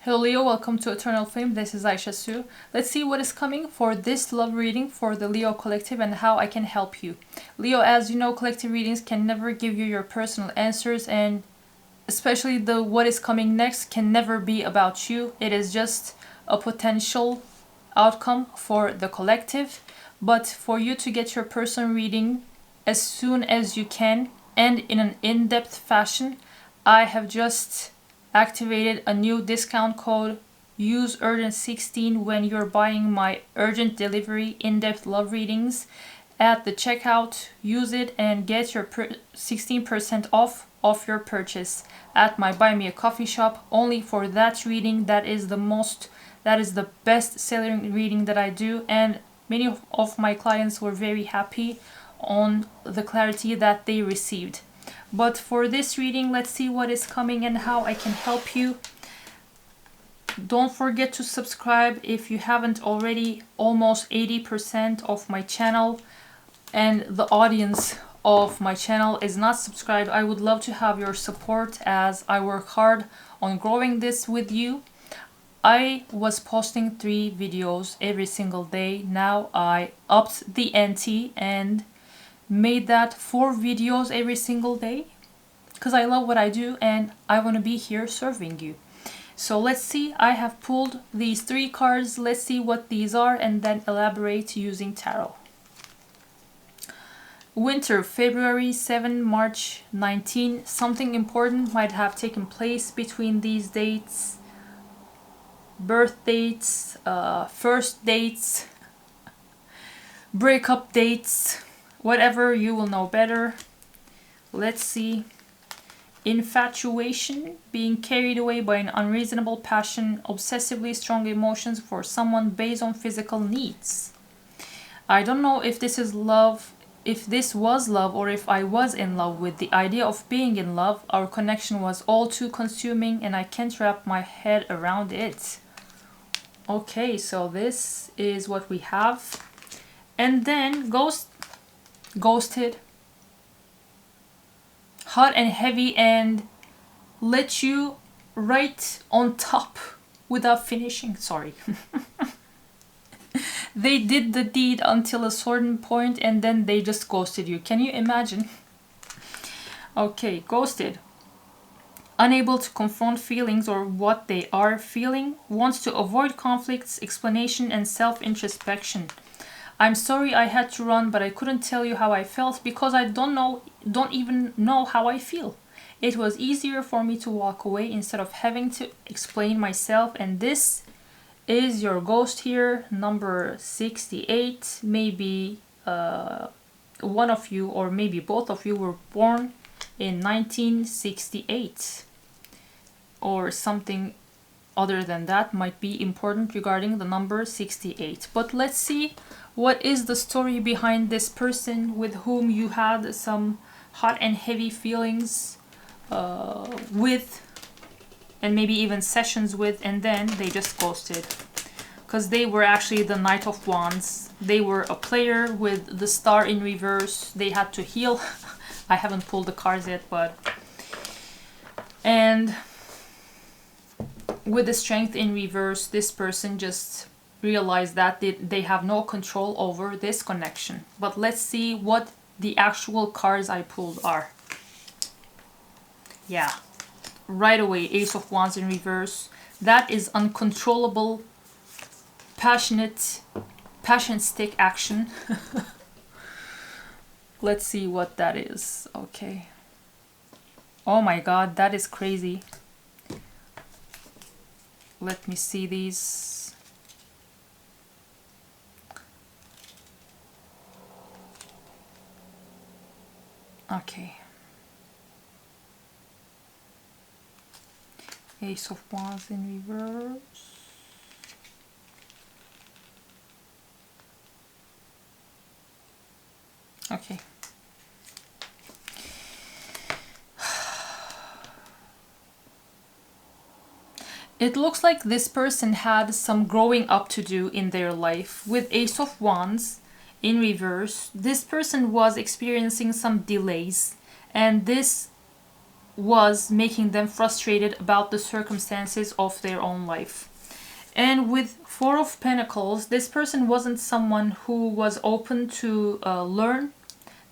Hello Leo, welcome to Eternal Flame. This is Aisha Sue. Let's see what is coming for this love reading for the Leo collective and how I can help you. Leo, as you know, collective readings can never give you your personal answers, and especially the what is coming next can never be about you. It is just a potential outcome for the collective. But for you to get your personal reading as soon as you can and in an in-depth fashion, I have just activated a new discount code. Use urgent16 when you're buying my urgent delivery in-depth love readings at the checkout. Use it and get your 16% off your purchase at my buy me a coffee shop. Only for that reading, that is the best selling reading that I do, and many of my clients were very happy on the clarity that they received. But for this reading, let's see what is coming and how I can help you. Don't forget to subscribe if you haven't already. Almost 80% of my channel and the audience of my channel is not subscribed. I would love to have your support as I work hard on growing this with you. I was posting 3 videos every single day. Now I upped the ante and made that 4 videos every single day because I love what I do and I want to be here serving you. So let's see, I have pulled these 3 cards. Let's see what these are and then elaborate using tarot. Winter, February 7, March 19. Something important might have taken place between these dates. Birth dates, first dates, breakup dates, whatever, you will know better. Let's see. Infatuation, being carried away by an unreasonable passion, obsessively strong emotions for someone based on physical needs. I don't know if this is love, if this was love, or if I was in love with the idea of being in love. Our connection was all too consuming and I can't wrap my head around it. Okay, so this is what we have. And then ghosted, hot and heavy, and let you right on top without finishing. Sorry. They did the deed until a certain point and then they just ghosted you. Can you imagine? Okay, ghosted. Unable to confront feelings or what they are feeling, wants to avoid conflicts, explanation, and self-introspection. I'm sorry I had to run, but I couldn't tell you how I felt because I don't even know how I feel. It was easier for me to walk away instead of having to explain myself. And this is your ghost here, number 68. Maybe one of you or maybe both of you were born in 1968 or something other than that might be important regarding the number 68. But let's see what is the story behind this person with whom you had some hot and heavy feelings with, and maybe even sessions with, and then they just ghosted. Because they were actually the Knight of Wands. They were a player with the star in reverse. They had to heal. I haven't pulled the cards yet, but... And with the strength in reverse, this person just realized that they have no control over this connection. But let's see what the actual cards I pulled are. Yeah, right away, Ace of Wands in reverse. That is uncontrollable, passion stick action. Let's see what that is. Okay. Oh my god, that is crazy. Let me see these. Okay. Ace of Wands in reverse. Okay. It looks like this person had some growing up to do in their life. With Ace of Wands in reverse, this person was experiencing some delays, and this was making them frustrated about the circumstances of their own life. And with Four of Pentacles, this person wasn't someone who was open to learn.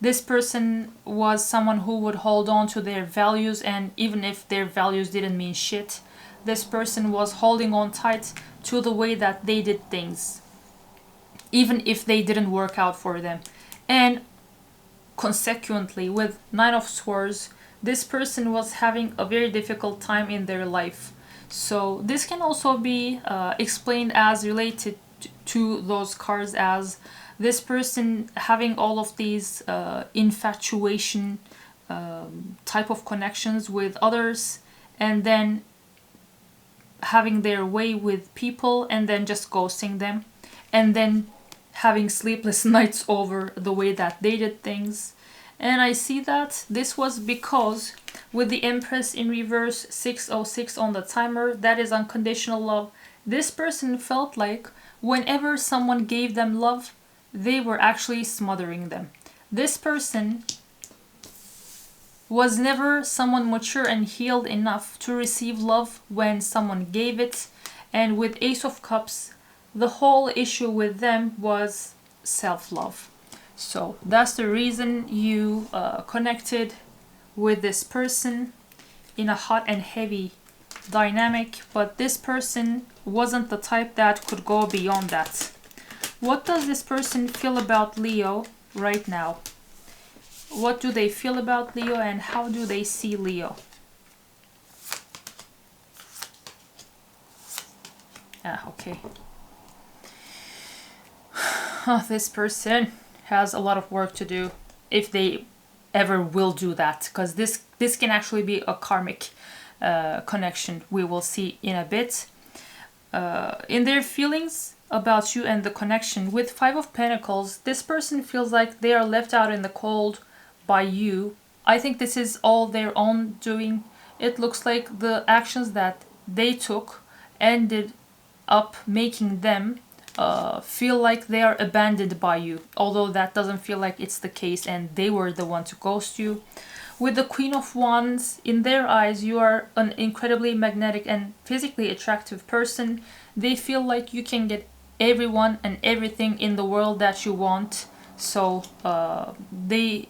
This person was someone who would hold on to their values, and even if their values didn't mean shit, this person was holding on tight to the way that they did things, even if they didn't work out for them. And consequently, with Nine of Swords, this person was having a very difficult time in their life. So this can also be explained as related to those cards, as this person having all of these infatuation type of connections with others, and then having their way with people and then just ghosting them, and then having sleepless nights over the way that they did things. And I see that this was because with the Empress in reverse, 606 on the timer, that is unconditional love. This person felt like whenever someone gave them love, they were actually smothering them. This person was never someone mature and healed enough to receive love when someone gave it. And with Ace of Cups, the whole issue with them was self-love. So that's the reason you connected with this person in a hot and heavy dynamic, but this person wasn't the type that could go beyond that. What does this person feel about Leo right now? What do they feel about Leo, and how do they see Leo? Okay. This person has a lot of work to do, if they ever will do that, because this can actually be a karmic connection. We will see in a bit. In their feelings about you and the connection, with Five of Pentacles, this person feels like they are left out in the cold by you. I think this is all their own doing. It looks like the actions that they took ended up making them feel like they are abandoned by you, although that doesn't feel like it's the case and they were the one to ghost you. With the Queen of Wands, in their eyes you are an incredibly magnetic and physically attractive person. They feel like you can get everyone and everything in the world that you want, so they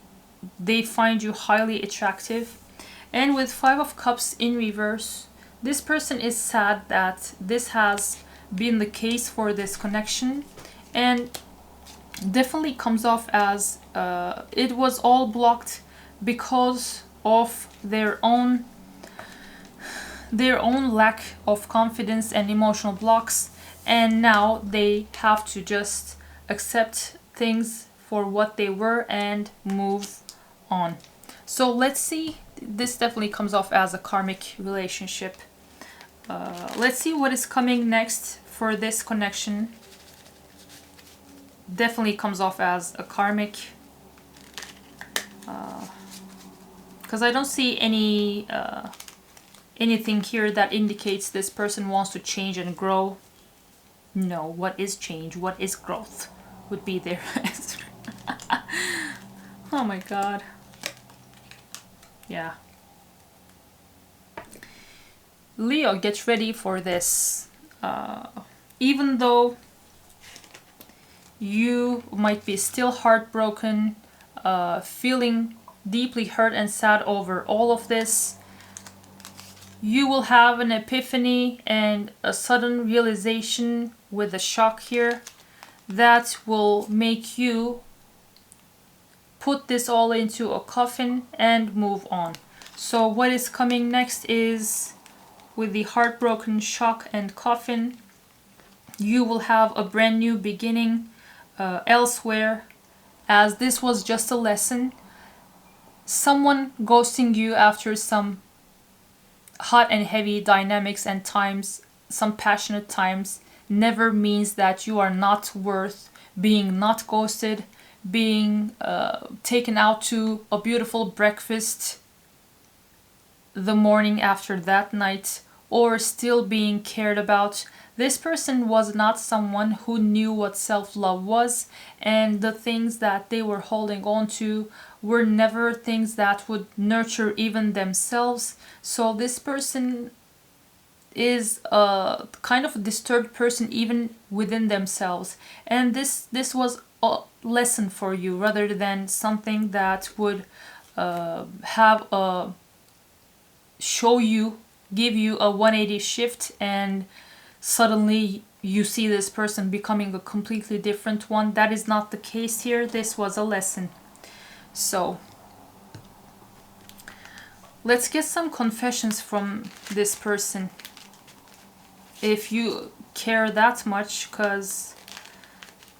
find you highly attractive. And with Five of Cups in reverse, this person is sad that this has been the case for this connection, and definitely comes off as it was all blocked because of their own lack of confidence and emotional blocks, and now they have to just accept things for what they were and move on. So let's see, this definitely comes off as a karmic relationship. Let's see what is coming next for this connection. Definitely comes off as a karmic, because I don't see anything here that indicates this person wants to change and grow. No, what is change? What is growth? Would be their answer. Oh my god. Yeah. Leo, get ready for this. Even though you might be still heartbroken, feeling deeply hurt and sad over all of this, you will have an epiphany and a sudden realization with a shock here that will make you put this all into a coffin and move on. So what is coming next is, with the heartbroken, shock and coffin, you will have a brand new beginning elsewhere, as this was just a lesson. Someone ghosting you after some hot and heavy dynamics and times, some passionate times, never means that you are not worth being not ghosted, being taken out to a beautiful breakfast the morning after that night, or still being cared about. This person was not someone who knew what self-love was, and the things that they were holding on to were never things that would nurture even themselves. So this person is a kind of a disturbed person even within themselves, and this was a lesson for you rather than something that would have a show you, give you a 180 shift, and suddenly you see this person becoming a completely different one. That is not the case here. This was a lesson. So let's get some confessions from this person, if you care that much, because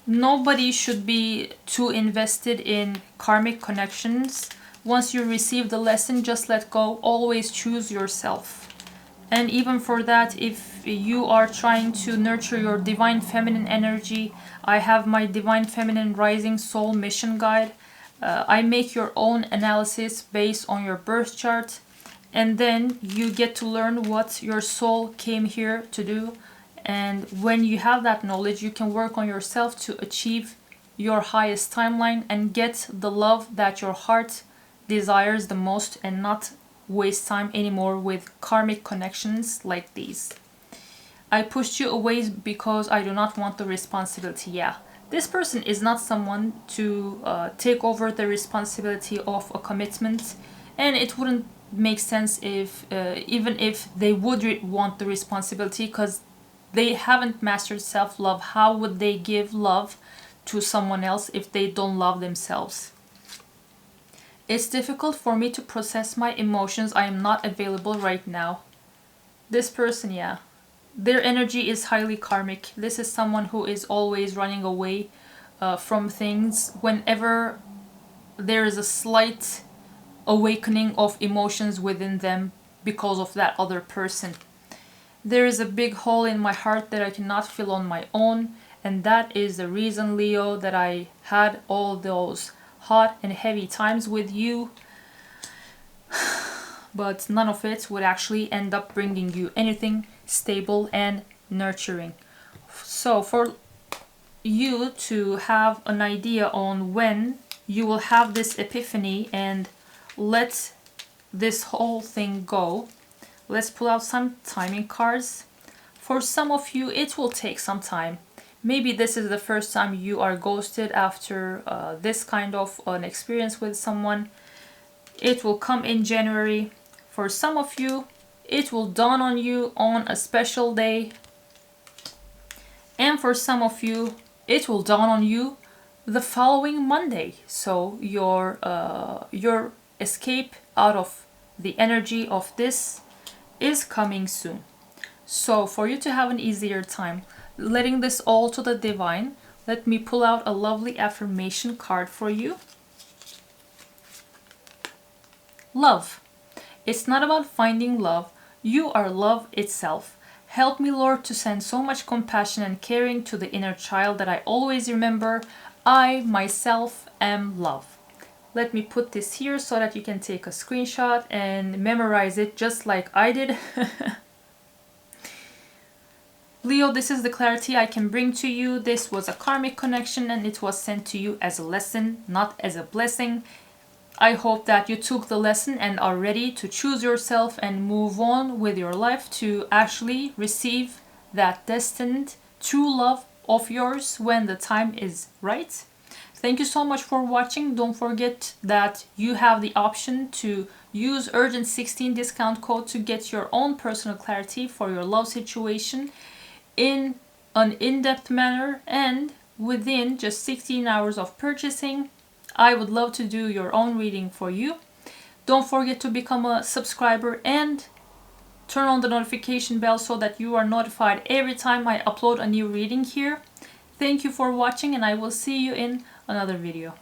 nobody should be too invested in karmic connections. Once you receive the lesson, just let go. Always choose yourself. And even for that, if you are trying to nurture your divine feminine energy, I have my divine feminine rising soul mission guide. I make your own analysis based on your birth chart, and then you get to learn what your soul came here to do. And when you have that knowledge, you can work on yourself to achieve your highest timeline and get the love that your heart desires the most, and not waste time anymore with karmic connections like these. I pushed you away because I do not want the responsibility. Yeah, this person is not someone to take over the responsibility of a commitment, and it wouldn't make sense if even if they would want the responsibility, because they haven't mastered self-love. How would they give love to someone else if they don't love themselves? It's difficult for me to process my emotions. I am not available right now. This person, yeah, their energy is highly karmic. This is someone who is always running away from things whenever there is a slight awakening of emotions within them because of that other person. There is a big hole in my heart that I cannot fill on my own, and that is the reason, Leo, that I had all those hot and heavy times with you, but none of it would actually end up bringing you anything stable and nurturing. So for you to have an idea on when you will have this epiphany and let this whole thing go, let's pull out some timing cards. For some of you, it will take some time. Maybe this is the first time you are ghosted after this kind of an experience with someone. It will come in January. For some of you, it will dawn on you on a special day. And for some of you, it will dawn on you the following Monday. So your escape out of the energy of this is coming soon. So for you to have an easier time letting this all to the divine, let me pull out a lovely affirmation card for you. Love. It's not about finding love. You are love itself. Help me, Lord, to send so much compassion and caring to the inner child that I always remember I myself am love. Let me put this here so that you can take a screenshot and memorize it just like I did. Leo, this is the clarity I can bring to you. This was a karmic connection and it was sent to you as a lesson, not as a blessing. I hope that you took the lesson and are ready to choose yourself and move on with your life to actually receive that destined true love of yours when the time is right. Thank you so much for watching. Don't forget that you have the option to use Urgent 16 discount code to get your own personal clarity for your love situation in an in-depth manner and within just 16 hours of purchasing. I would love to do your own reading for you. Don't forget to become a subscriber and turn on the notification bell so that you are notified every time I upload a new reading here. Thank you for watching and I will see you in another video.